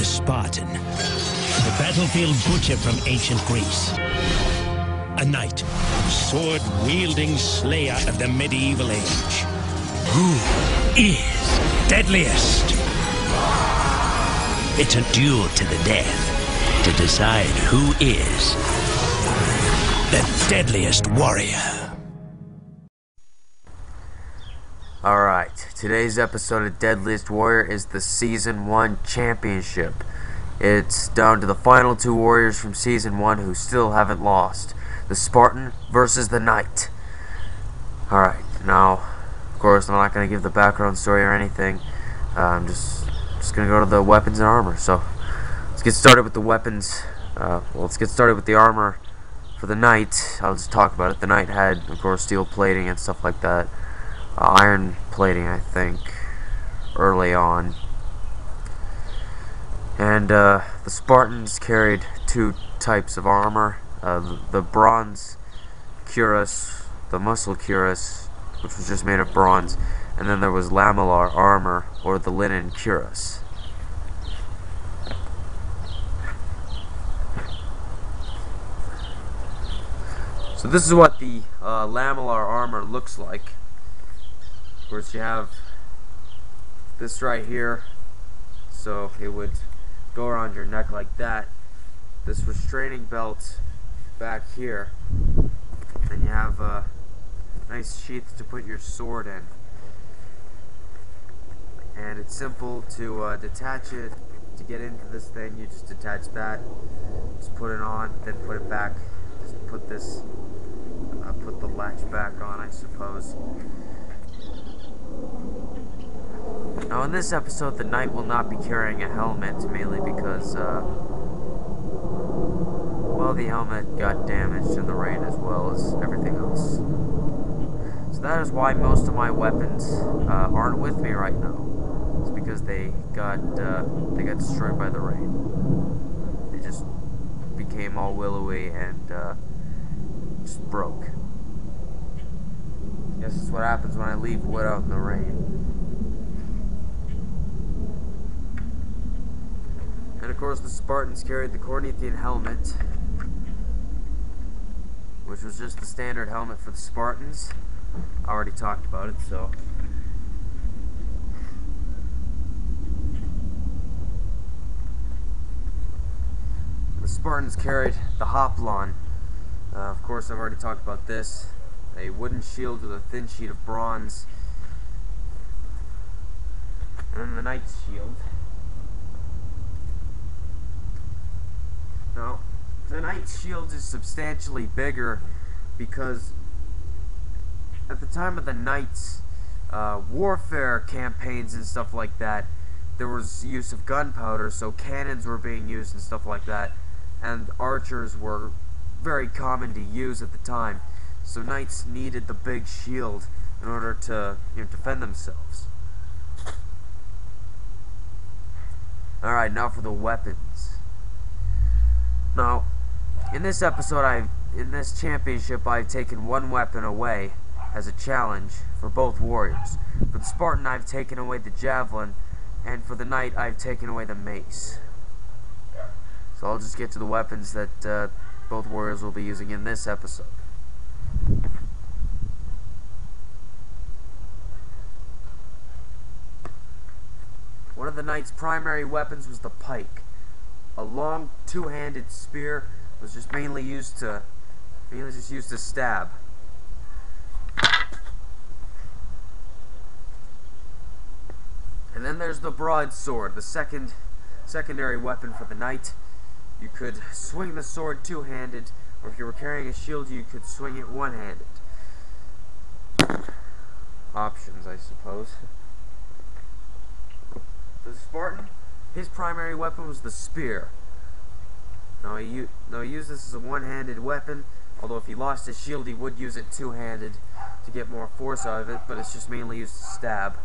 the Spartan, the battlefield butcher from ancient Greece. A knight, sword-wielding slayer of the medieval age. Who is deadliest? It's a duel to the death to decide who is the deadliest warrior. Alright, today's episode of Deadliest Warrior is the Season 1 Championship. It's down to the final two warriors from Season 1 who still haven't lost. The Spartan versus the Knight. Alright, now, of course, I'm not going to give the background story or anything. I'm just going to go to the weapons and armor. So, let's get started with the weapons. Let's get started with the armor for the Knight. I'll just talk about it. The Knight had, of course, steel plating and stuff like that. Iron plating, I think, early on. And the Spartans carried two types of armor. The bronze cuirass, the muscle cuirass, which was just made of bronze, and then there was lamellar armor, or the linen cuirass. So this is what the lamellar armor looks like. Of course, you have this right here, so it would go around your neck like that. This restraining belt back here, and you have a nice sheath to put your sword in. And it's simple to detach it. To get into this thing, you just detach that, just put it on, then put it back. Just put this, put the latch back on, I suppose. Now in this episode, the Knight will not be carrying a helmet, mainly because, well, the helmet got damaged in the rain as well as everything else. So that is why most of my weapons aren't with me right now. It's because they got destroyed by the rain. They just became all willowy and just broke. I guess that's what happens when I leave wood out in the rain. And of course the Spartans carried the Corinthian helmet, which was just the standard helmet for the Spartans. I already talked about it, so. The Spartans carried the hoplon. Of course, I've already talked about this. A wooden shield with a thin sheet of bronze. And then the Knight's shield. Now, the Knight's shield is substantially bigger because at the time of the Knights' warfare campaigns and stuff like that, there was use of gunpowder, so cannons were being used and stuff like that, and archers were very common to use at the time. So Knights needed the big shield in order to, defend themselves. Alright, now for the weapons. Now, in this episode, in this championship, I've taken one weapon away as a challenge for both warriors. For the Spartan, I've taken away the javelin, and for the Knight, I've taken away the mace. So I'll just get to the weapons that both warriors will be using in this episode. One of the Knight's primary weapons was the pike. A long two-handed spear was just mainly used to stab. And then there's the broadsword, the secondary weapon for the Knight. You could swing the sword two-handed, or if you were carrying a shield, you could swing it one-handed. Options, I suppose. The Spartan, his primary weapon was the spear. Now he used this as a one-handed weapon, although if he lost his shield, he would use it two-handed to get more force out of it, but it's just mainly used to stab.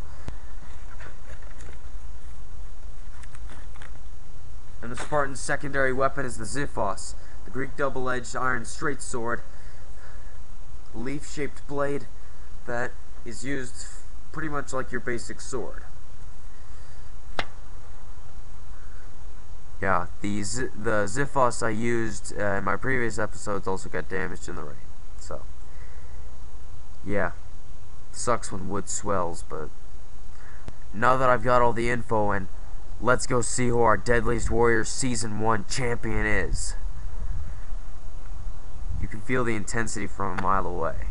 And the Spartan's secondary weapon is the xiphos, the Greek double-edged iron straight sword, leaf-shaped blade that is used pretty much like your basic sword. Yeah, the Ziphos I used in my previous episodes also got damaged in the rain. So, yeah, sucks when wood swells, but now that I've got all the info, and let's go see who our Deadliest Warrior Season 1 champion is. You can feel the intensity from a mile away.